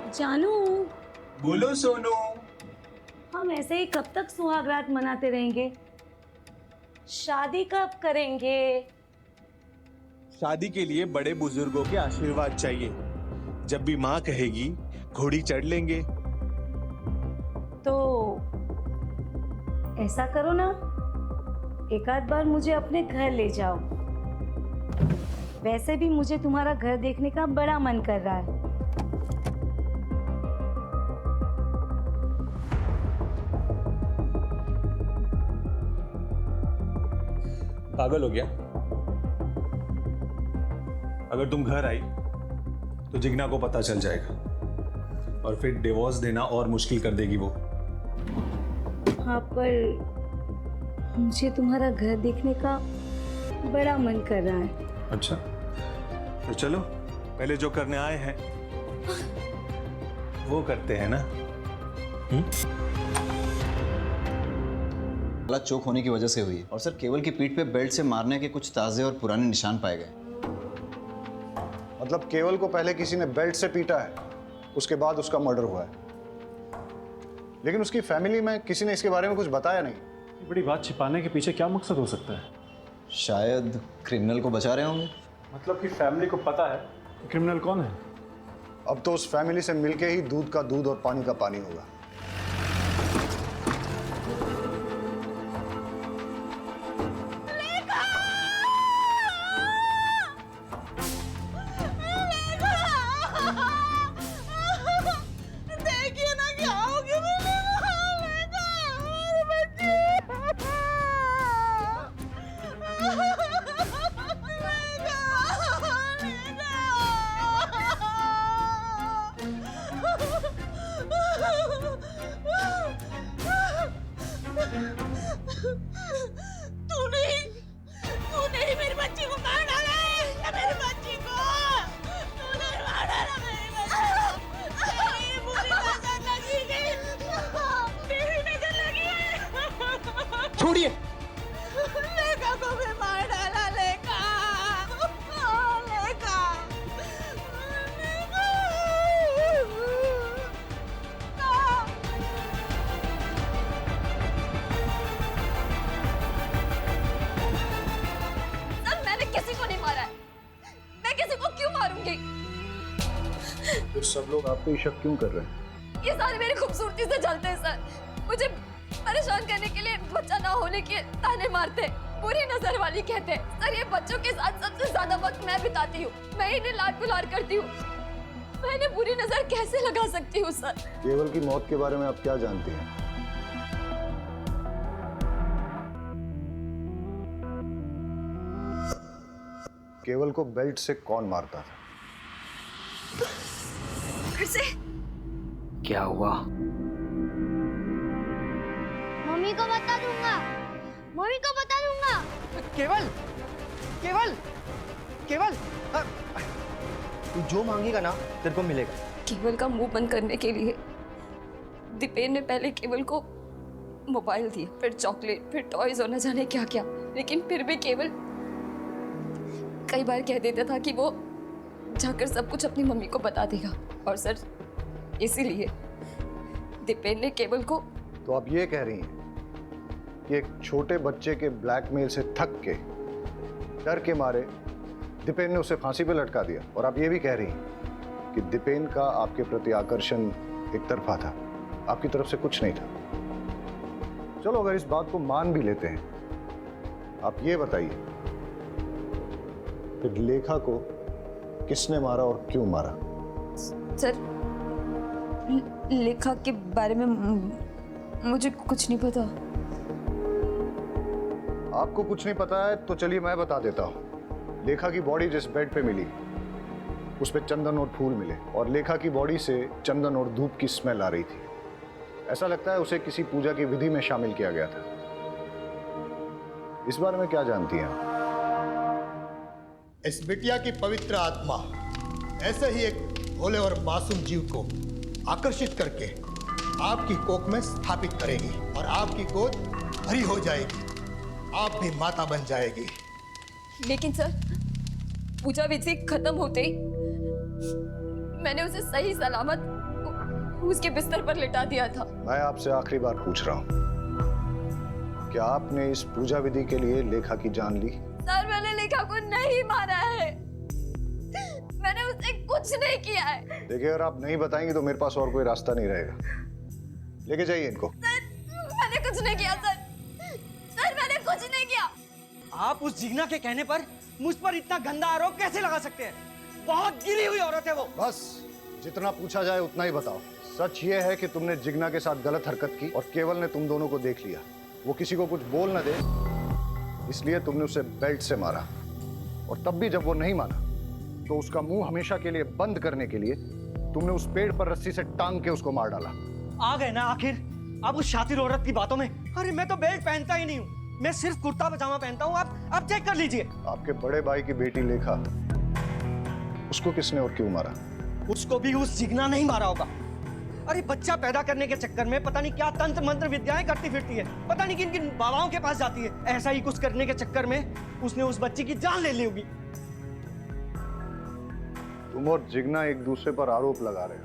जानू, बोलो सोनू। हम ऐसे ही कब तक सुहागरात मनाते रहेंगे? शादी कब करेंगे? शादी के लिए बड़े बुजुर्गों के आशीर्वाद चाहिए। जब भी माँ कहेगी घोड़ी चढ़ लेंगे। तो ऐसा करो ना, एक आध बार मुझे अपने घर ले जाओ। वैसे भी मुझे तुम्हारा घर देखने का बड़ा मन कर रहा है। पागल हो गया? अगर तुम घर आई तो जिग्ना को पता चल जाएगा और फिर डिवोर्स देना और मुश्किल कर देगी वो। हाँ, पर मुझे तुम्हारा घर देखने का बड़ा मन कर रहा है। अच्छा, तो चलो पहले जो करने आए हैं वो करते हैं ना। गला चोक होने की वजह से हुई है। और सर, केवल की पीठ पे बेल्ट से मारने के कुछ ताज़े और पुराने निशान पाए गए। मतलब केवल को पहले किसी ने बेल्ट से पीटा है, उसके बाद उसका मर्डर हुआ है। लेकिन उसकी फैमिली में किसी ने इसके बारे में कुछ बताया नहीं। ये बड़ी बात छिपाने के पीछे क्या मकसद हो सकता है? शायद क्रिमिनल को बचा रहे होंगे। मतलब कि फैमिली को पता है कि क्रिमिनल कौन है। अब तो उस फैमिली से मिलके ही दूध का दूध और पानी का पानी होगा। देखिए ना क्या हो गया मेरे तूने ही मेरी बच्ची को मार डाला है। मेरी बच्ची को तूने मार डाला। मेरी बच्ची तेरी बुरी नजर लगी गई। तेरी नजर लगी है। छोड़िए। लेका को भी मार डाला। लेका लेका सर, मैंने किसी को नहीं मारा है। मैं किसी को क्यों मारूंगी? फिर सब लोग आप पे शक क्यों कर रहे हैं? ये सारे मेरी खूबसूरती से जलते हैं सर। मुझे परेशान करने के लिए बच्चा ना होने के ताने मारते हैं, बुरी नजर वाली कहते हैं। सर, ये बच्चों के साथ सबसे ज्यादा वक्त मैं बिताती हूँ। मैं इन्हें लाड दुलार करती हूँ। मैं इन्हें बुरी नजर कैसे लगा सकती हूँ सर? केवल की मौत के बारे में आप क्या जानती हैं? केवल को बेल्ट से कौन मारता था? फिर से क्या हुआ? मम्मी को बता दूंगा। मम्मी को बता दूंगा। केवल केवल केवल तू जो मांगेगा ना तेरे को मिलेगा। केवल का मुंह बंद करने के लिए दीपेन ने पहले केवल को मोबाइल दिया, फिर चॉकलेट, फिर टॉयज और न जाने क्या क्या। लेकिन फिर भी केवल कई बार कह देता था कि वो जाकर सब कुछ अपनी मम्मी को बता देगा। और सर, इसीलिए दीपेन ने केवल को। तो आप ये कह रही हैं कि एक छोटे बच्चे के ब्लैकमेल से थक के, डर के मारे दीपेन ने उसे फांसी पे लटका दिया। और आप ये भी कह रही हैं कि दीपेन का आपके प्रति आकर्षण एक तरफा था, आपकी तरफ से कुछ नहीं था। चलो, अगर इस बात को मान भी लेते हैं, आप ये बताइए कि लेखा को किसने मारा और क्यों मारा? सर, लेखा के बारे में मुझे कुछ नहीं पता। आपको कुछ नहीं पता है तो चलिए मैं बता देता हूँ। लेखा की बॉडी जिस बेड पे मिली, उस पे चंदन और फूल मिले और लेखा की बॉडी से चंदन और धूप की स्मेल आ रही थी। ऐसा लगता है उसे किसी पूजा की विधि में शामिल किया गया था। इस बारे में क्या जानती हैं आप? इस बिटिया की पवित्र आत्मा ऐसे ही एक भोले और मासूम जीव को आकर्षित करके आपकी कोख में स्थापित करेगी और आपकी गोद भरी हो जाएगी। आप भी माता बन जाएगी। लेकिन सर, पूजा विधि खत्म होते ही मैंने उसे सही सलामत उसके बिस्तर पर लिटा दिया था। मैं आपसे आखिरी बार पूछ रहा हूँ, क्या आपने इस पूजा विधि के लिए लेखा की जान ली? सर मैंने लेखा को नहीं मारा है, मैंने उससे कुछ नहीं किया है। देखिए अगर आप नहीं बताएंगे तो मेरे पास और कोई रास्ता नहीं रहेगा। लेके जाइए इनको। सर मैंने कुछ नहीं किया सर, सर मैंने कुछ नहीं किया। आप उस जिग्ना के कहने पर मुझ पर इतना गंदा आरोप कैसे लगा सकते हैं? बहुत गिरी हुई औरत है वो। बस जितना पूछा जाए उतना ही बताओ। सच ये है कि तुमने जिग्ना के साथ गलत हरकत की और केवल ने तुम दोनों को देख लिया। वो किसी को कुछ बोल न दे इसलिए तुमने उसे बेल्ट से मारा, और तब भी जब वो नहीं माना तो उसका मुंह हमेशा के लिए बंद करने के लिए तुमने उस पेड़ पर रस्सी से टांग के उसको मार डाला। आ गए ना आखिर अब उस शातिर औरत की बातों में। अरे मैं तो बेल्ट पहनता ही नहीं हूँ, मैं सिर्फ कुर्ता पजामा पहनता हूँ। आप चेक कर लीजिए। आपके बड़े भाई की बेटी लेखा, उसको किसने और क्यों मारा? उसको भी उस जिग्ना नहीं मारा होगा। अरे बच्चा पैदा करने के चक्कर में पता नहीं क्या तंत्र मंत्र विद्याएं करती फिरती है, पता नहीं किन किन बाबाओं के पास जाती है। ऐसा ही कुछ करने के चक्कर में उसने उस बच्ची की जान ले ली होगी। तुम और जिग्ना एक दूसरे पर आरोप लगा रहे हो,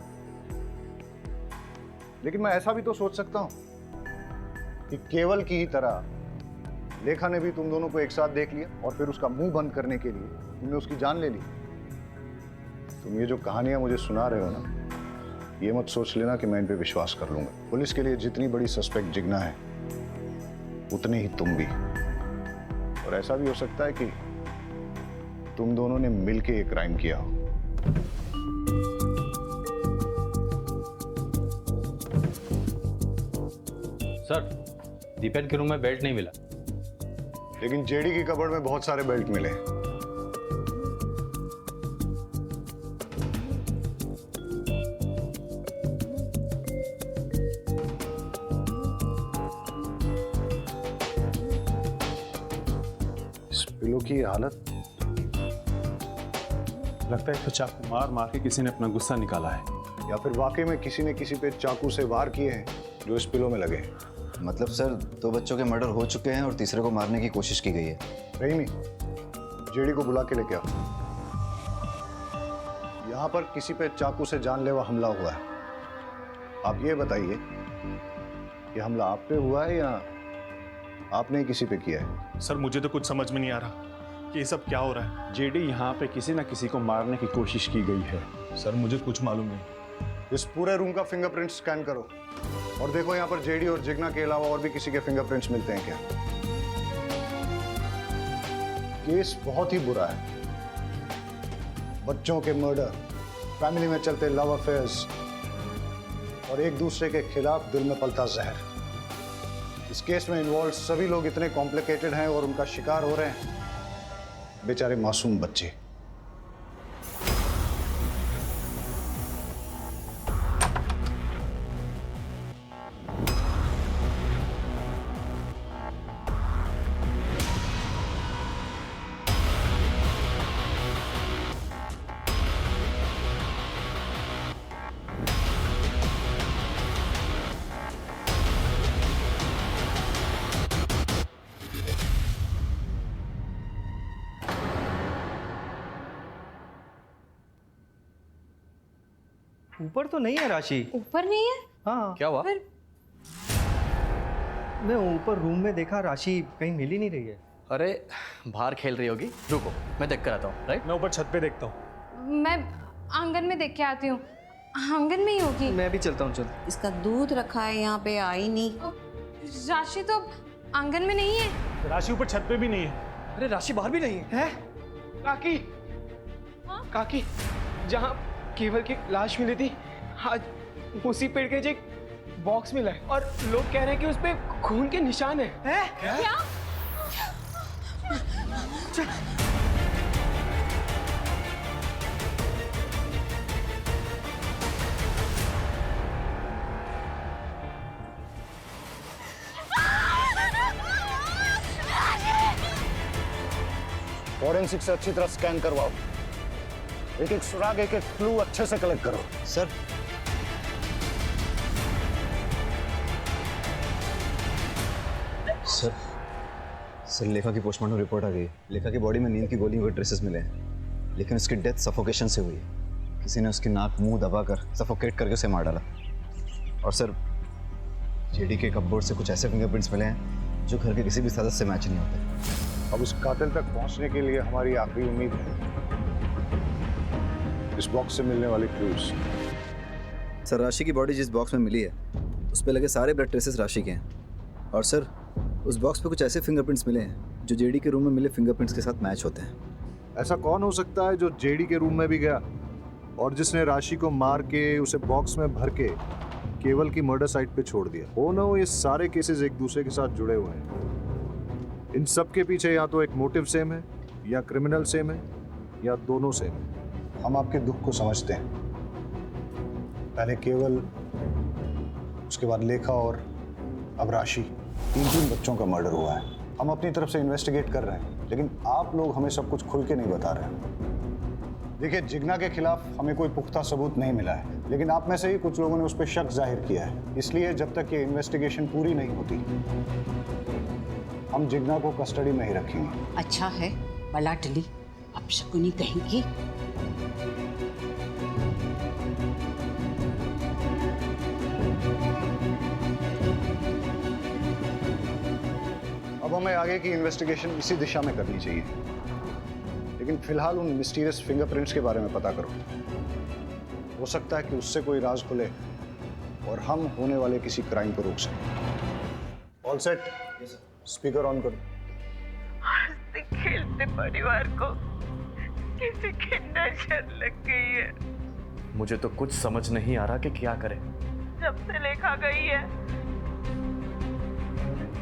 लेकिन मैं ऐसा भी तो सोच सकता हूं कि केवल की ही तरह लेखा ने भी तुम दोनों को एक साथ देख लिया और फिर उसका मुंह बंद करने के लिए तुमने उसकी जान ले ली। तुम ये जो कहानियां मुझे सुना रहे हो ना, ये मत सोच लेना कि मैं इन पे विश्वास कर लूंगा। पुलिस के लिए जितनी बड़ी सस्पेक्ट जिग्ना है उतनी ही तुम भी, और ऐसा भी हो सकता है कि तुम दोनों ने मिलके एक क्राइम किया हो। सर दीपेन के रूम में बेल्ट नहीं मिला, लेकिन जेडी की कबर्ड में बहुत सारे बेल्ट मिले। इस पिलो की हालत, लगता है तो चाकू मार मार के किसी ने अपना गुस्सा निकाला है, या फिर वाकई में किसी ने किसी पे चाकू से वार किए हैं जो इस पिलो में लगे। मतलब सर 2 बच्चों के मर्डर हो चुके हैं और तीसरे को मारने की कोशिश की गई है। रहीमी, जेडी को बुला के लेके आओ। यहाँ पर किसी पे चाकू से जानलेवा हमला हुआ है। आप ये बताइए कि हमला आप पे हुआ है या आपने ही किसी पे किया है? सर मुझे तो कुछ समझ में नहीं आ रहा कि ये सब क्या हो रहा है। जेडी यहाँ पे किसी ना किसी को मारने की कोशिश की गई है। सर मुझे कुछ मालूम नहीं। इस पूरे रूम का फिंगरप्रिंट स्कैन करो और देखो यहाँ पर जेडी और जिग्ना के अलावा और भी किसी के फिंगरप्रिंट्स मिलते हैं क्या। केस बहुत ही बुरा है। बच्चों के मर्डर, फैमिली में चलते लव अफेयर्स और एक दूसरे के खिलाफ दिल में पलता जहर। इस केस में इन्वॉल्व सभी लोग इतने कॉम्प्लिकेटेड हैं और उनका शिकार हो रहे हैं बेचारे मासूम बच्चे। ऊपर तो नहीं है राशि। ऊपर नहीं है? हाँ क्या हुआ? मैं ऊपर रूम में देखा, राशि कहीं मिल ही नहीं रही है। अरे बाहर खेल रही होगी, रुको मैं देख कर आता हूँ। राइट, मैं ऊपर छत पे देखता हूँ। मैं आंगन में देख के आती हूँ, आंगन में ही होगी। मैं भी चलता हूँ। चल। इसका दूध रखा है यहाँ पे, आई नहीं। राशि तो आंगन में नहीं है। राशि ऊपर छत पे भी नहीं है। अरे राशि बाहर भी नहीं है। काकी, काकी, जहाँ केवल की लाश मिली थी आज उसी पेड़ के एक बॉक्स मिला है और लोग कह रहे हैं कि उस पे खून के निशान है। क्या? फॉरेंसिक से अच्छी तरह स्कैन करवाओ, एक एक सुराग, एक एक क्लू अच्छे से कलेक्ट करो। सर सर लेखा की पोस्टमार्टम रिपोर्ट आ गई। लेखा की बॉडी में नींद की गोलियों के ट्रेसेस मिले हैं, लेकिन उसकी डेथ सफोकेशन से हुई है। किसी ने उसकी नाक मुंह दबाकर सफोकेट करके उसे मार डाला। और सर जेडी के कपबोर्ड से कुछ ऐसे फिंगरप्रिंट्स मिले हैं जो घर के किसी भी सदस्य से मैच नहीं होते। अब उस कातिल तक पहुंचने के लिए हमारी आखिरी उम्मीद है इस बॉक्स से मिलने वाले क्लूज। सर राशि की बॉडी जिस बॉक्स में मिली है उस पर लगे सारे ब्लड ट्रेसेस राशि के हैं। और सर उस बॉक्स पे कुछ ऐसे फिंगरप्रिंट्स मिले हैं जो जेडी के रूम में मिले फिंगरप्रिंट्स के साथ मैच होते हैं। ऐसा कौन हो सकता है जो जेडी के रूम में भी गया और जिसने राशि को मार के उसे बॉक्स में भर के केवल की मर्डर साइट पे छोड़ दिया? हो ना हो ये सारे केसेस एक दूसरे के साथ जुड़े हुए हैं। इन सब के पीछे या तो एक मोटिव सेम है या क्रिमिनल सेम है या दोनों सेम है। हम आपके दुख को समझते हैं। पहले केवल, उसके बाद लेखा और अब राशि, 3 बच्चों का मर्डर हुआ है। हम अपनी तरफ से इन्वेस्टिगेट कर रहे हैं लेकिन आप लोग हमें सब कुछ खुल के नहीं बता रहे हैं। देखिए, जिग्ना के खिलाफ हमें कोई पुख्ता सबूत नहीं मिला है लेकिन आप में से ही कुछ लोगों ने उस पर शक जाहिर किया है। इसलिए जब तक ये इन्वेस्टिगेशन पूरी नहीं होती हम जिग्ना को कस्टडी में ही रखेंगे। अच्छा है बला टली, अब शकुनी कहेंगी। अब हमें आगे की इन्वेस्टिगेशन इसी दिशा में करनी चाहिए लेकिन फिलहाल उन मिस्टीरियस फिंगरप्रिंट्स के बारे में पता करो। हो सकता है कि उससे कोई राज खुले और हम होने वाले किसी क्राइम को रोक सकें। All set? स्पीकर ऑन करो। हंसते खेलते परिवार को किसी की नजर लग गई है। मुझे तो कुछ समझ नहीं आ रहा कि क्या करें। जब से लेखा गई है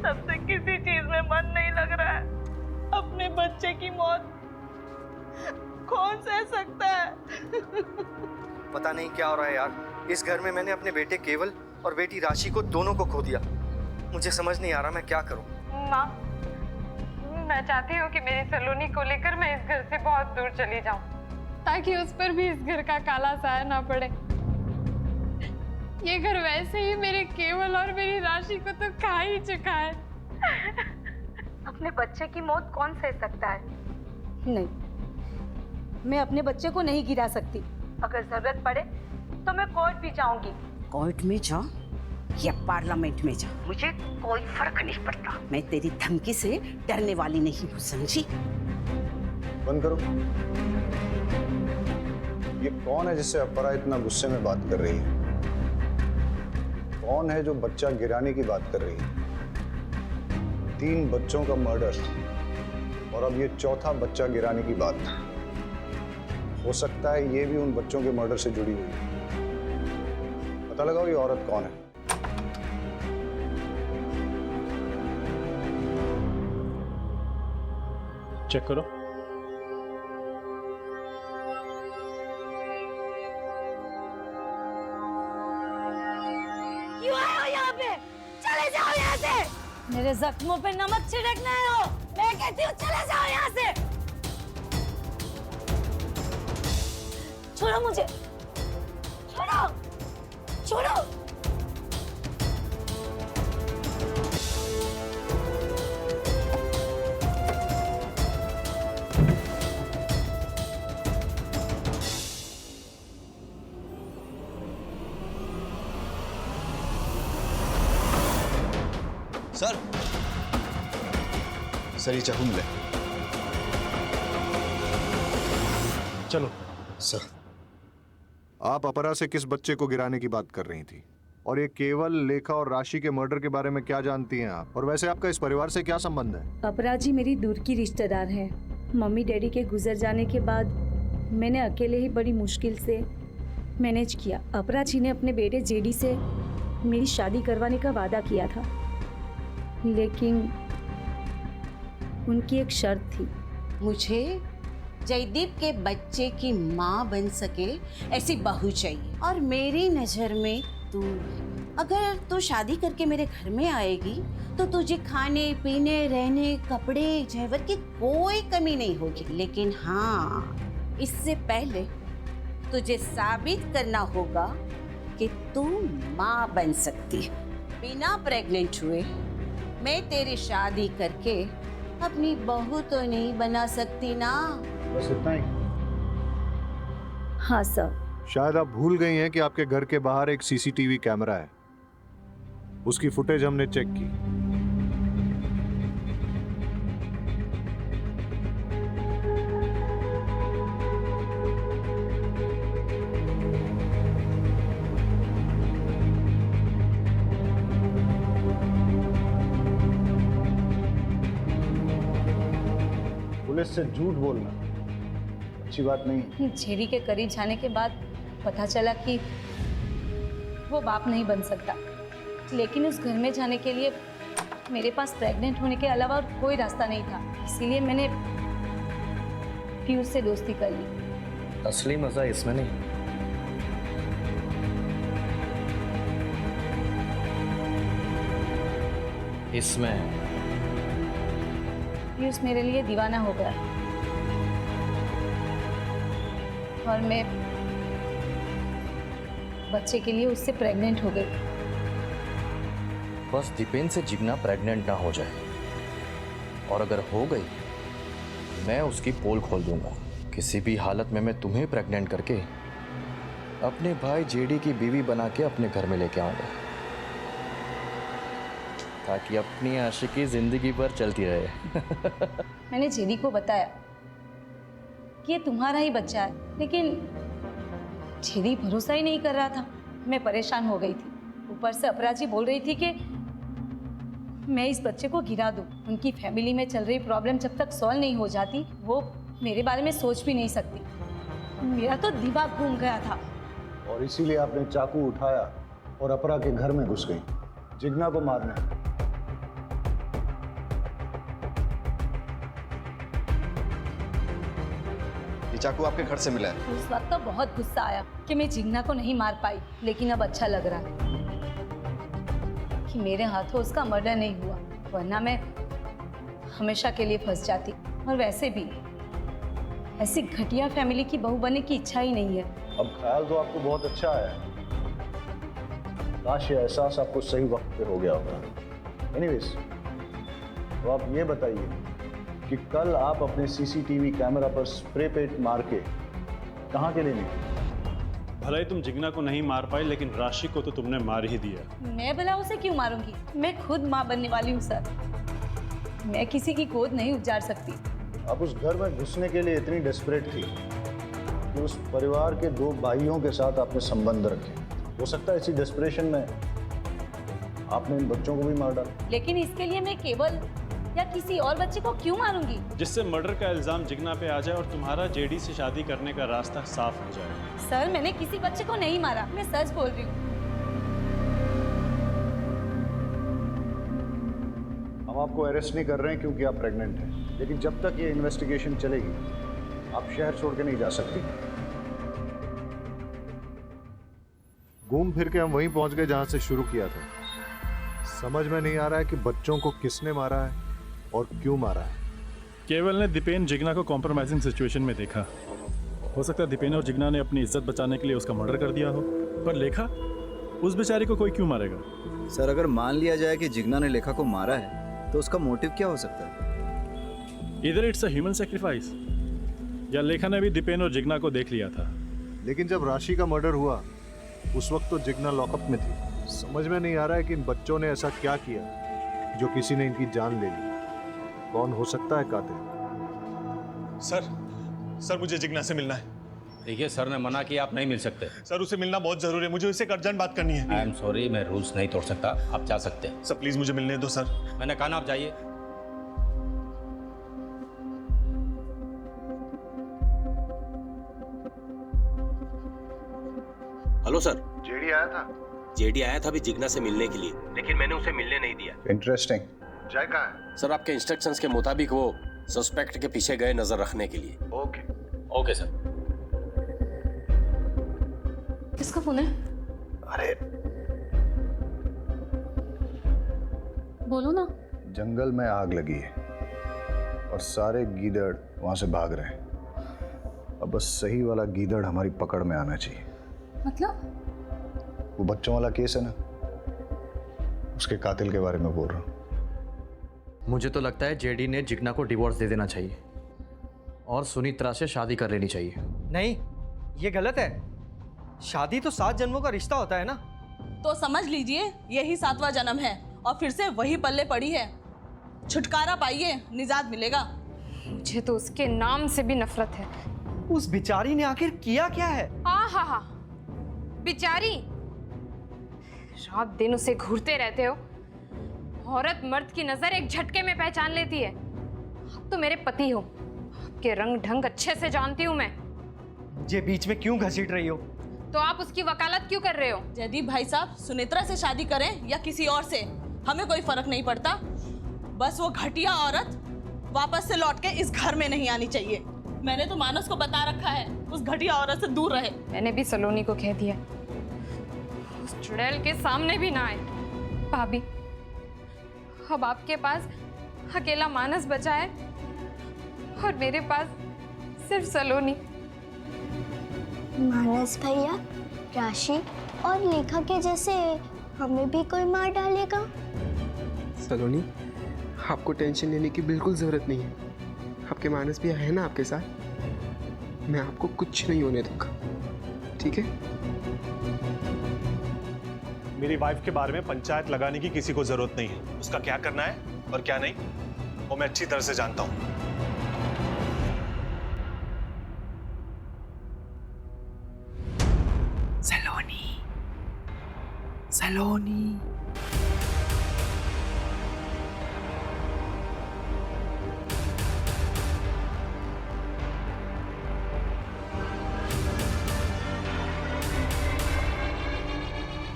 तब से किसी चीज में मन नहीं लग रहा है। अपने बच्चे की मौत कौन सह सकता है? पता नहीं क्या हो रहा है यार। इस घर में मैंने अपने बेटे केवल और बेटी राशि को दोनों को खो दिया। मुझे समझ नहीं आ रहा मैं क्या करूं। माँ, मैं चाहती हूँ कि मेरी सलोनी को लेकर मैं इस घर से बहुत दूर चली जाऊँ ताकि उस पर भी इस घर का काला साया ना पड़े। ये घर वैसे ही मेरे केवल और मेरी राशि को तो खा ही चुका है। अपने बच्चे की मौत कौन सह सकता है? नहीं, मैं अपने बच्चे को नहीं गिरा सकती। अगर जरूरत पड़े तो मैं कोर्ट भी जाऊंगी। कोर्ट में जा या पार्लियामेंट में जा, मुझे कोई फर्क नहीं पड़ता। मैं तेरी धमकी से डरने वाली नहीं हूँ, समझी? बंद करो। ये कौन है जिससे अपरा इतना गुस्से में बात कर रही है? कौन है जो बच्चा गिराने की बात कर रही है? 3 बच्चों का मर्डर और अब ये 4था बच्चा गिराने की बात। हो सकता है ये भी उन बच्चों के मर्डर से जुड़ी हुई है। पता लगाओ ये औरत कौन है। चेक करो। क्यों आए हो यहाँ पे? चले जाओ यहाँ से। मेरे जख्मों पे नमक छिड़कना है हो। मैं कहती हूँ चले जाओ यहाँ से। छोड़ो मुझे, छोड़ो, छोड़ो। सर ये चाकू मिले। चलो। सर, आप अपरा से किस बच्चे को गिराने की बात कर रही थी? और ये केवल, लेखा और राशि के मर्डर के बारे में क्या जानती हैं आप? और वैसे आपका इस परिवार से क्या संबंध है? अपरा जी मेरी दूर की रिश्तेदार है। मम्मी डैडी के गुजर जाने के बाद मैंने अकेले ही बड़ी मुश्किल से मैनेज किया। अपरा जी ने अपने बेटे जेडी से मेरी शादी करवाने का वादा किया था लेकिन उनकी एक शर्त थी। मुझे जयदीप के बच्चे की माँ बन सके ऐसी बहू चाहिए और मेरी नज़र में तू, अगर तू शादी करके मेरे घर में आएगी तो तुझे खाने पीने रहने कपड़े जेवर की कोई कमी नहीं होगी। लेकिन हाँ, इससे पहले तुझे साबित करना होगा कि तू माँ बन सकती है। बिना प्रेग्नेंट हुए मैं तेरी शादी करके अपनी बहू तो नहीं बना सकती ना। बस इतना ही? हाँ सर। शायद आप भूल गई हैं कि आपके घर के बाहर एक सीसीटीवी कैमरा है उसकी फुटेज हमने चेक की। पुलिस से झूठ बोलना अच्छी बात नहीं। जेडी के करीब जाने के बाद पता चला कि वो बाप नहीं बन सकता, लेकिन उस घर में जाने के लिए मेरे पास प्रेग्नेंट होने के अलावा और कोई रास्ता नहीं था। इसीलिए मैंने पीयूष से दोस्ती कर ली। असली मजा इसमें नहीं, इसमें है। पीयूष मेरे लिए दीवाना हो गया और मैं बच्चे के लिए उससे प्रेग्नेंट हो गई। बस दीपेन से जिग्ना प्रेग्नेंट ना हो जाए, और अगर हो गई मैं उसकी पोल खोल दूंगा। किसी भी हालत में मैं तुम्हें प्रेग्नेंट करके अपने भाई जेडी की बीवी बना के अपने घर में लेके आऊंगा, ताकि अपनी आशिकी जिंदगी भर चलती रहे। मैंने जेडी को बताया कि ये तुम्हारा ही बच्चा है, लेकिन जेडी भरोसा ही नहीं कर रहा था। मैं परेशान हो गई थी। ऊपर से अपराजी बोल रही थी कि मैं इस बच्चे को गिरा दूं। उनकी फैमिली में चल रही प्रॉब्लम जब तक सॉल्व नहीं हो जाती वो मेरे बारे में सोच भी नहीं सकती। मेरा तो दिमाग घूम गया था। और इसीलिए आपने चाकू उठाया और अपरा के घर में घुस गई जिग्ना को मारने। ये चाकू आपके घर से मिला है? उस वक्त तो बहुत गुस्सा आया कि मैं जिग्ना को नहीं मार पाई, लेकिन अब अच्छा लग रहा है कि मेरे हाथों उसका मर्डर नहीं हुआ, वरना मैं हमेशा के लिए फंस जाती। और वैसे भी ऐसी घटिया फैमिली की बहू बनने की इच्छा ही नहीं है। अब ख्याल तो आपको बहुत अच्छा आया है, काश ये एहसास आपको सही वक्त पे हो गया होता। एनीवेज, तो आप ये बताइए कि कल आप अपने सीसीटीवी कैमरा पर स्प्रे पेंट मार के कहाँ के लिए निकले? भला ही तुम जिग्ना को नहीं मार पाई, लेकिन राशि को तो तुमने मार ही दिया। मैं भला उसे क्यों मारूंगी? मैं खुद माँ बनने वाली हूँ सर। मैं किसी की गोद नहीं उजाड़ सकती। आप उस घर में घुसने के लिए इतनी डेस्परेट थी कि उस परिवार के 2 भाइयों के साथ आपने संबंध रखे। हो सकता है इसी डेस्परेशन में आपने इन बच्चों को भी मार डाला। लेकिन इसके लिए मैं केवल या किसी और बच्चे को क्यों मारूंगी? जिससे मर्डर का इल्जाम जिग्ना पे आ जाए और तुम्हारा जेडी से शादी करने का रास्ता साफ हो जाए। सर, मैंने किसी बच्चे को नहीं मारा, मैं सच बोल रही हूँ। हम आपको अरेस्ट नहीं कर रहे हैं क्योंकि आप प्रेग्नेंट हैं, लेकिन जब तक ये इन्वेस्टिगेशन चलेगी आप शहर छोड़ के नहीं जा सकती। घूम फिर के हम वहीं पहुंच गए जहां से शुरू किया था। समझ में नहीं आ रहा है कि बच्चों को किसने मारा है और क्यों मारा है। केवल ने दीपेन जिग्ना को कॉम्प्रोमाइजिंग सिचुएशन में देखा। हो सकता है दीपेन और जिग्ना ने अपनी इज्जत बचाने के लिए उसका मर्डर कर दिया हो, पर लेखा, उस बेचारी को कोई क्यों मारेगा? सर, अगर मान लिया जाए कि जिग्ना ने लेखा को मारा है तो उसका मोटिव क्या हो सकता है? इधर इट्स अ ह्यूमन सैक्रिफाइस, या लेखा ने भी दीपेन और जिग्ना को देख लिया था। लेकिन जब राशि का मर्डर हुआ उस वक्त तो जिग्ना लॉकअप में थी। समझ में नहीं आ रहा है कि इन बच्चों ने ऐसा क्या किया जो किसी ने इनकी जान ले ली। कौन हो सकता है कातिल? सर मुझे जिग्ना से मिलना है। देखिए सर ने मना किया, आप नहीं मिल सकते। सर उसे मिलना बहुत जरूरी है, मुझे उससे एक अर्जेंट बात करनी है। आई एम सॉरी, मैं रूल्स नहीं तोड़ सकता, आप जा सकते हैं। सर प्लीज मुझे मिलने दो सर। मैंने कहा ना आप जाइए। Hello sir. जेडी आया था? जेडी आया था अभी जिग्ना से मिलने के लिए, लेकिन मैंने उसे मिलने नहीं दिया। इंटरेस्टिंग। जय कहाँ है? सर आपके इंस्ट्रक्शंस के मुताबिक वो सस्पेक्ट के पीछे गए नजर रखने के लिए। Okay okay sir. किसका फोन है? अरे बोलो ना। जंगल में आग लगी है और सारे गीदड़ वहां से भाग रहे हैं। अब बस सही वाला गीदड़ हमारी पकड़ में आना चाहिए। मतलब? वो बच्चों वाला केस है ना, उसके कातिल के बारे में बोल रहा हूँ। मुझे तो लगता है जेडी ने जिग्ना को डिवोर्स दे देना चाहिए और सुनीत्रा से शादी कर लेनी चाहिए। नहीं, ये गलत है। शादी तो 7 जन्मों का रिश्ता होता है ना। तो समझ लीजिए यही 7वां जन्म है और फिर से वही पल्ले पड़ी है। छुटकारा पाइए, निजात मिलेगा। मुझे तो उसके नाम से भी नफरत है। उस बिचारी ने आखिर किया क्या है? हा बिचारी, रात दिन उसे घूरते रहते हो। औरत मर्द की नजर एक झटके में पहचान लेती है। आप तो मेरे पति हो, आपके रंग ढंग अच्छे से जानती हूँ मैं। ये बीच में क्यों घसीट रही हो? तो आप उसकी वकालत क्यों कर रहे हो? जयदीप भाई साहब, सुनेत्रा से शादी करें या किसी और से, हमें कोई फर्क नहीं पड़ता। बस वो घटिया औरत वापस से लौट के इस घर में नहीं आनी चाहिए। मैंने तो मानस को बता रखा है उस घटिया औरत से दूर रहे। मैंने भी सलोनी को कह दिया उस चुड़ैल के सामने भी ना आए। भाभी, अब आपके पास अकेला मानस बचा है और मेरे पास सिर्फ सलोनी। मानस भैया, राशि और लेखा के जैसे हमें भी कोई मार डालेगा? सलोनी, आपको टेंशन लेने की बिल्कुल जरूरत नहीं है। आपके मानस भी है ना आपके साथ। मैं आपको कुछ नहीं होने दूंगा, ठीक है? मेरी वाइफ के बारे में पंचायत लगाने की किसी को जरूरत नहीं है। उसका क्या करना है और क्या नहीं वो मैं अच्छी तरह से जानता हूं। सलोनी,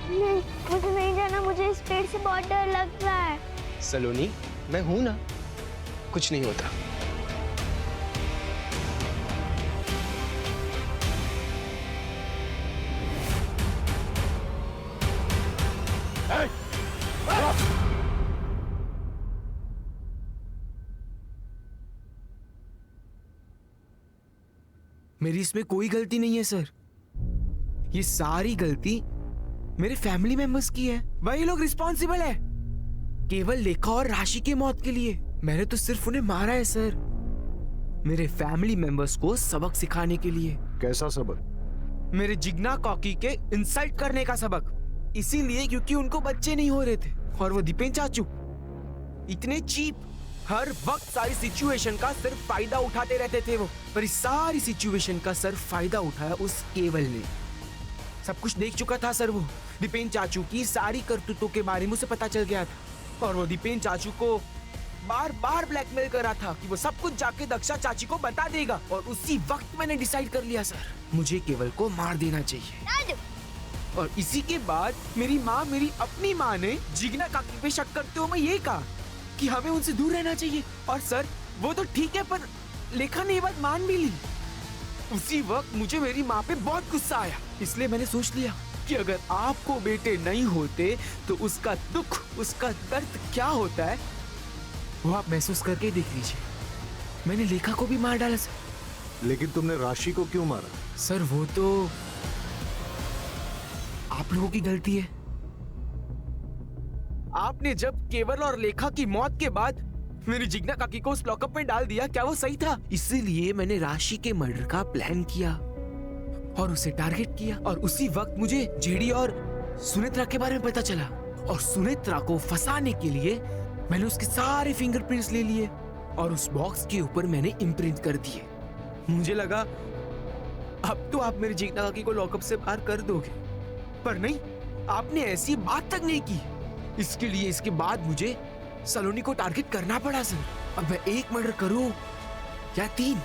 नहीं, मुझे नहीं जाना। मुझे इस पेड़ से बहुत डर लग रहा है। सलोनी, मैं हूं ना, कुछ नहीं होता। मेरी इसमें कोई गलती नहीं है सर। ये सारी गलती मेरे फैमिली मेंबर्स की है। वही लोग रिस्पॉन्सिबल है केवल लेखा और राशि की मौत के लिए। मैंने तो सिर्फ उन्हें मारा है सर, मेरे फैमिली मेंबर्स को सबक सिखाने के लिए। कैसा सबक? मेरे जिग्ना कॉकी के इंसल्ट करने का सबक। इसीलिए क्योंकि उनको बच्चे नहीं हो रहे थे और वो दीपेन चाचू इतने चीप, हर वक्त सारी सिचुएशन का सिर्फ फायदा उठाते रहते थे वो। पर इस सारी सिचुएशन का सिर्फ फायदा उठाया उस केवल ने। सब कुछ देख चुका था सर वो। दीपेन चाचू की सारी करतूतों के बारे में उसे पता चल गया था और वो दीपेन चाचू को बार बार ब्लैकमेल कर रहा था कि वो सब कुछ जाके दक्षा चाची को बता देगा। और उसी वक्त मैंने डिसाइड कर लिया सर, मुझे केवल को मार देना चाहिए। और इसी के बाद मेरी माँ, मेरी अपनी माँ ने जिग्ना काकी पे शक करते हुए ये कहा कि हमें उनसे दूर रहना चाहिए। और सर वो तो ठीक है, पर लेखा ने ये बात मान भी ली। उसी वक्त मुझे मेरी माँ पे बहुत गुस्सा आया, इसलिए मैंने सोच लिया कि अगर आपको बेटे नहीं होते तो उसका दुख, उसका दर्द क्या होता है वो आप महसूस करके देख लीजिए। मैंने लेखा को भी मार डाला सर। लेकिन तुमने राशि को क्यों मारा? सर वो तो आप लोगों की गलती है। आपने जब केवल और लेखा की मौत के बाद मेरी जिग्ना काकी को उस लॉकअप में डाल दिया, क्या वो सही था? इसीलिए मैंने राशि के मर्डर का प्लान किया और उसे टारगेट किया। और उसी वक्त मुझे जेडी और सुनेत्रा के बारे में पता चला और सुनेत्रा को फंसाने के लिए मैंने उसके सारे फिंगरप्रिंट्स ले लिए और उस बॉक्स के ऊपर मैंने इम्प्रिंट कर दिए। मुझे लगा अब तो आप मेरी जिग्ना काकी को लॉकअप से बाहर कर दोगे, पर नहीं, आपने ऐसी बात तक नहीं की। इसके लिए इसके बाद मुझे सलोनी को टारगेट करना पड़ा सर। अब मैं एक मर्डर करूं या 3,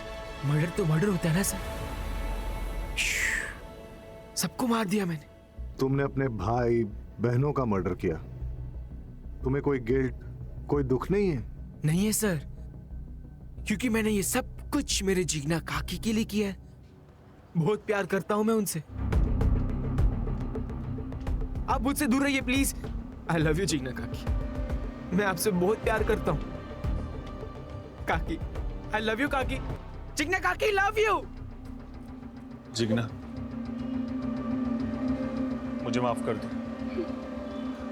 मर्डर तो मर्डर होता है ना सर। सबको मार दिया मैंने। तुमने अपने भाई बहनों का मर्डर किया, तुम्हें कोई गिल्ट, कोई दुख नहीं है? नहीं है सर, क्योंकि मैंने ये सब कुछ मेरे जिग्ना काकी के लिए किया है। बहुत प्यार करता हूं मैं उनसे। आप मुझसे दूर रहिए please. I love you Jigna काकी, मैं आपसे बहुत प्यार करता हूं काकी। आई लव यू काकी। जिग्ना काकी लव यू। जिग्ना, मुझे माफ कर दो।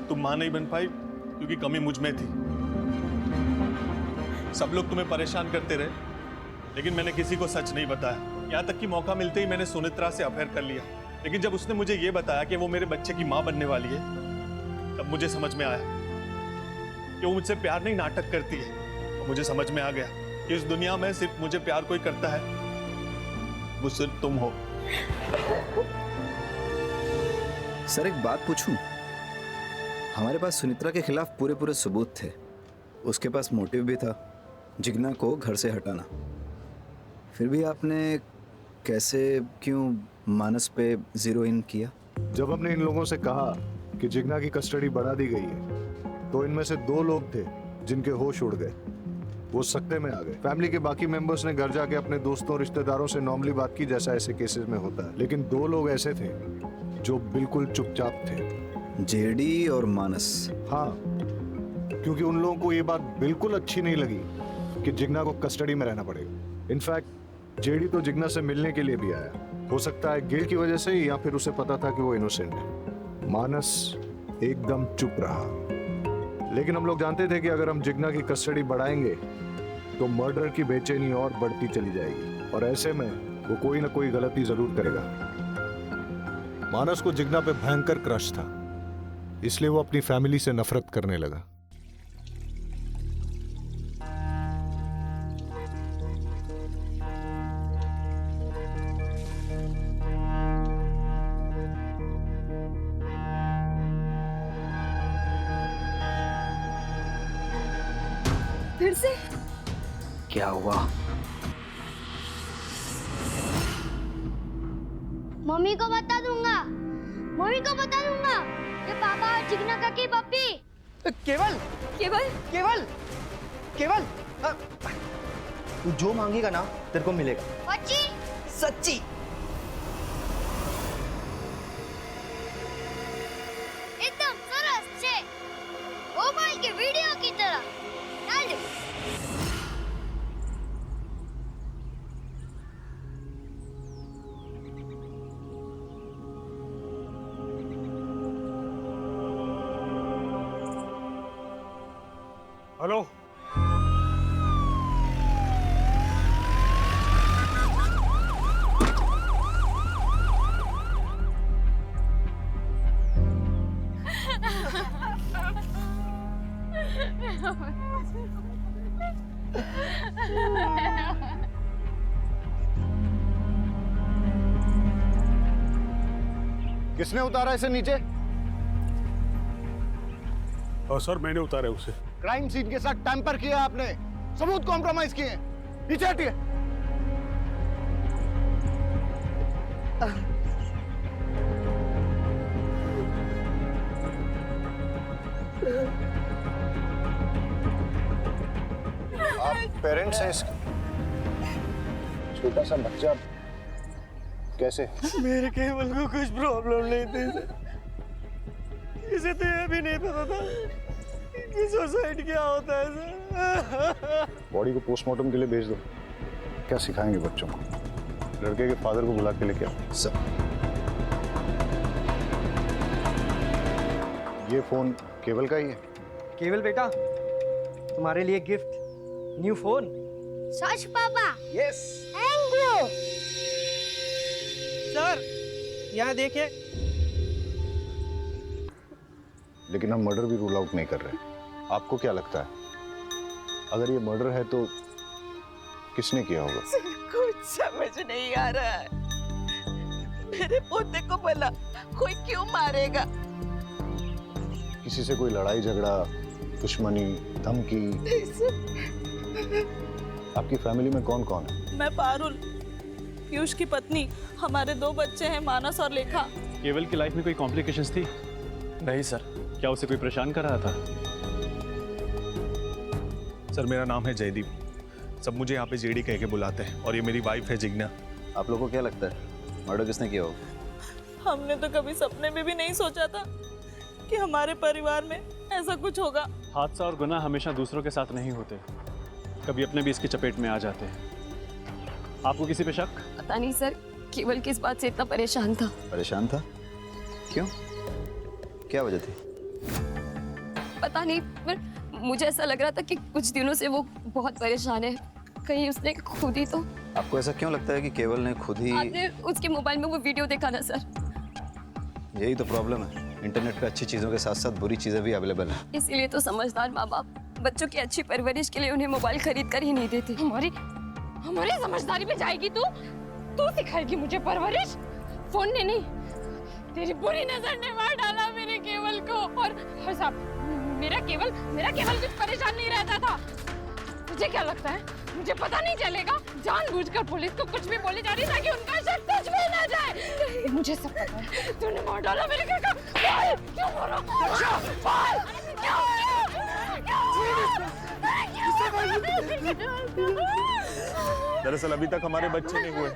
तुम मां नहीं बन पाई क्योंकि कमी मुझ में थी। सब लोग तुम्हें परेशान करते रहे, लेकिन मैंने किसी को सच नहीं बताया। यहाँ तक कि मौका मिलते ही मैंने सुनेत्रा से अफेयर कर लिया। लेकिन जब उसने मुझे ये बताया कि वो मेरे बच्चे की माँ बनने वाली है, तब मुझे समझ में आया कि वो मुझसे प्यार नहीं नाटक करती है। और मुझे समझ में आ गया कि इस दुनिया में सिर्फ मुझे प्यार कोई करता है, वो सिर्फ तुम हो। सर एक बात पूछूं? हमारे पास सुनित्रा के खिलाफ पूरे पूरे सबूत थे। उसके पास मोटिव भी था, जिग्ना को घर से हटाना। फिर भी आपने कैसे, क्यों मानस पे जीरो इन किया? जब हमने इन लोगों से कहा कि जिग्ना की कस्टडी बढ़ा दी गई है, तो इनमें से 2 लोग थे जिनके होश उड़ गए। वो सकते में आ गए। फैमिली के बाकी मेंबर्स ने घर जाके अपने दोस्तों रिश्तेदारों से नॉर्मली बात की, जैसा ऐसे केसेस में होता है। लेकिन 2 लोग ऐसे थे जो बिल्कुल चुपचाप थे, जेडी और मानस। हाँ, क्योंकि उन लोगों को ये बात बिल्कुल अच्छी नहीं लगी कि जिग्ना को कस्टडी में रहना पड़ेगा। इनफैक्ट जेडी तो जिग्ना से मिलने के लिए भी आया। हो सकता है गिल्ट की वजह से, या फिर उसे पता था कि वो इनोसेंट है। मानस एकदम चुप रहा। लेकिन हम लोग जानते थे कि अगर हम जिग्ना की कस्टडी बढ़ाएंगे तो मर्डर की बेचैनी और बढ़ती चली जाएगी, और ऐसे में वो कोई ना कोई गलती जरूर करेगा। मानस को जिग्ना पे भयंकर क्रश था, इसलिए वो अपनी फैमिली से नफरत करने लगा। फिर से क्या हुआ? मम्मी को बता दूंगा, मम्मी को बता दूंगा ये पापा और जिग्ना का की पप्पी। केवल केवल केवल केवल तू जो मांगेगा ना तेरे को मिलेगा। सच्ची? सच्ची। एकदम सरस छे, मोबाइल के वीडियो की तरह। डाल दो। हेलो, किसने उतारा इसे नीचे? सर मैंने उतारा उसे। क्राइम सीन के साथ टैंपर किया आपने, सबूत कॉम्प्रोमाइज किए। नीचे हटिए। आप पेरेंट्स हैं इसके? छोटा सा बच्चा कैसे? मेरे केवल को कुछ प्रॉब्लम नहीं थी। इसे तो ये भी नहीं पता था कि सुसाइड क्या होता है सर। बॉडी को पोस्टमार्टम के लिए भेज दो। क्या सिखाएंगे बच्चों को? लड़के के फादर को बुला के लेके आओ। सर ये फोन केवल का ही है? केवल बेटा, तुम्हारे लिए गिफ्ट, न्यू फोन। सच पापा? यस। Thank you. सर यहाँ देखिए। लेकिन हम मर्डर भी रूल आउट नहीं कर रहे। आपको क्या लगता है, अगर ये मर्डर है तो किसने किया होगा? कुछ समझ नहीं आ रहा है। मेरे पोते को भला कोई क्यों मारेगा? किसी से कोई लड़ाई झगड़ा, दुश्मनी, धमकी? आपकी फैमिली में कौन कौन है? मैं पारुल, पीयूष की पत्नी। हमारे 2 बच्चे हैं, मानस और लेखा। केवल की लाइफ में कोई कॉम्प्लिकेशंस थी? नहीं सर। क्या उसे कोई परेशान कर रहा था? सर मेरा नाम है जयदीप, सब मुझे यहाँ पे जेडी कह के बुलाते हैं, और ये मेरी वाइफ है जिग्ना। आप लोगों को क्या लगता है मर्डर किसने किया होगा? हमने तो कभी सपने में भी नहीं सोचा था कि हमारे परिवार में ऐसा कुछ होगा। हादसा और गुनाह हमेशा दूसरों के साथ नहीं होते, कभी अपने भी इसकी चपेट में आ जाते हैं। आपको किसी पे शक? पता नहीं सर, केवल किस बात से इतना परेशान था। परेशान था? क्यों? क्या वजह थी? पता नहीं, पर मुझे ऐसा लग रहा था कि कुछ दिनों से वो बहुत परेशान है। कहीं उसने खुद ही तो। आपको ऐसा क्यों लगता है कि केवल ने खुद ही? आपने उसके मोबाइल में वो वीडियो देखा ना सर, यही तो प्रॉब्लम है, इंटरनेट पे अच्छी चीज़ों के साथ साथ बुरी चीज़ें भी अवेलेबल हैं। इसीलिए तो समझदार माँ बाप बच्चों की अच्छी परवरिश के लिए उन्हें मोबाइल खरीद कर ही नहीं देते। हमारी समझदारी में जाएगी तू? तू सिखाएगी मुझे परवरिश? फोन ने नहीं, तेरी बुरी नजर ने मार डाला मेरे केवल को। और साहब, मेरा केवल कुछ परेशान नहीं रहता था। मुझे क्या लगता है, मुझे पता नहीं चलेगा? जानबूझकर पुलिस को कुछ भी बोली जा रही ताकि उनका शक तुझ पे ना जाए। मुझे सब पता है, तूने मार डाला मेरे घर का। बोल, क्यों मारा? बोल, क्यों? दरअसल अभी तक हमारे बच्चे नहीं हुए,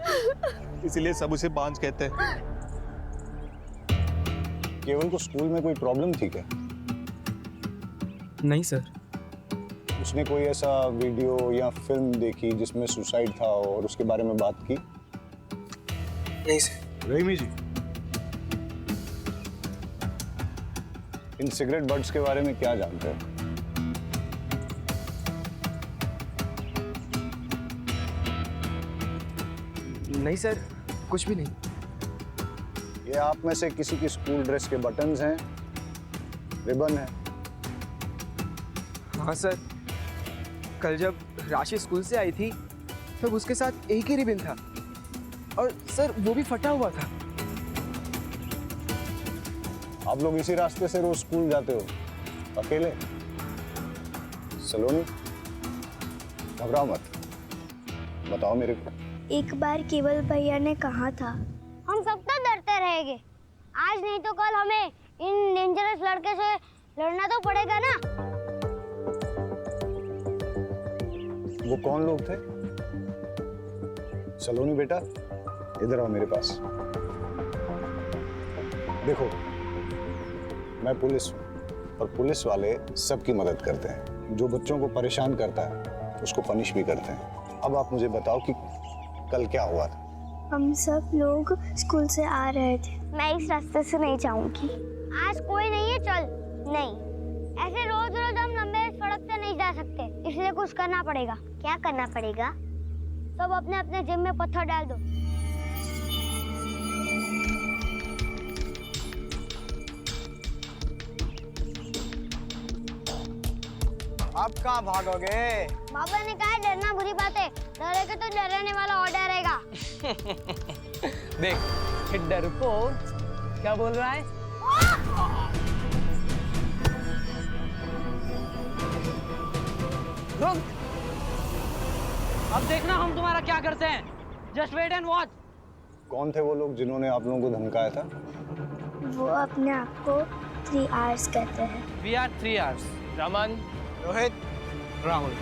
इसीलिए सब उसे बांझ कहते हैं। केवल को स्कूल में कोई प्रॉब्लम थी क्या? नहीं सर। उसने कोई ऐसा वीडियो या फिल्म देखी जिसमें सुसाइड था और उसके बारे में बात की? नहीं सर। रहीमी जी, इन सिगरेट बट्स के बारे में क्या जानते हैं? नहीं सर, कुछ भी नहीं। ये आप में से किसी की स्कूल ड्रेस के बटन्स हैं, रिबन है? हाँ सर, कल जब राशि स्कूल से आई थी तब उसके साथ एक ही रिबन था और सर वो भी फटा हुआ था। आप लोग इसी रास्ते से रोज स्कूल जाते हो अकेले? सलोनी, घबराओ मत, बताओ मेरे को। एक बार केवल भैया ने कहा था, हम सब तो डरते रहेंगे, आज नहीं तो कल हमें इन डेंजरस लड़के से लड़ना तो पड़ेगा ना। वो कौन लोग थे? सलोनी बेटा, इधर आओ मेरे पास। देखो, मैं पुलिस हूँ और पुलिस वाले सबकी मदद करते हैं। जो बच्चों को परेशान करता है उसको पनिश भी करते हैं। अब आप मुझे बताओ कि कल क्या हुआ था? हम सब लोग स्कूल से आ रहे थे। मैं इस रास्ते से नहीं जाऊंगी। आज कोई नहीं है, चल। नहीं, ऐसे रोज रोज हम लंबे सड़क से नहीं जा सकते, इसलिए कुछ करना पड़ेगा। क्या करना पड़ेगा? सब अपने अपने जेब में पत्थर डाल दो। आप कहाँ भागोगे? बाबा ने कहा डरना बुरी बात है, डरेगा तो डराने वाला और डरेगा। देख, डरपोक क्या बोल रहा है? रुक, अब देखना हम तुम्हारा क्या करते हैं। Just wait and watch. कौन थे वो लोग जिन्होंने आप लोगों को धमकाया था? वो अपने आप को 3 आवर्स कहते हैं। We are 3 hours. Raman, Rohit, Rahul.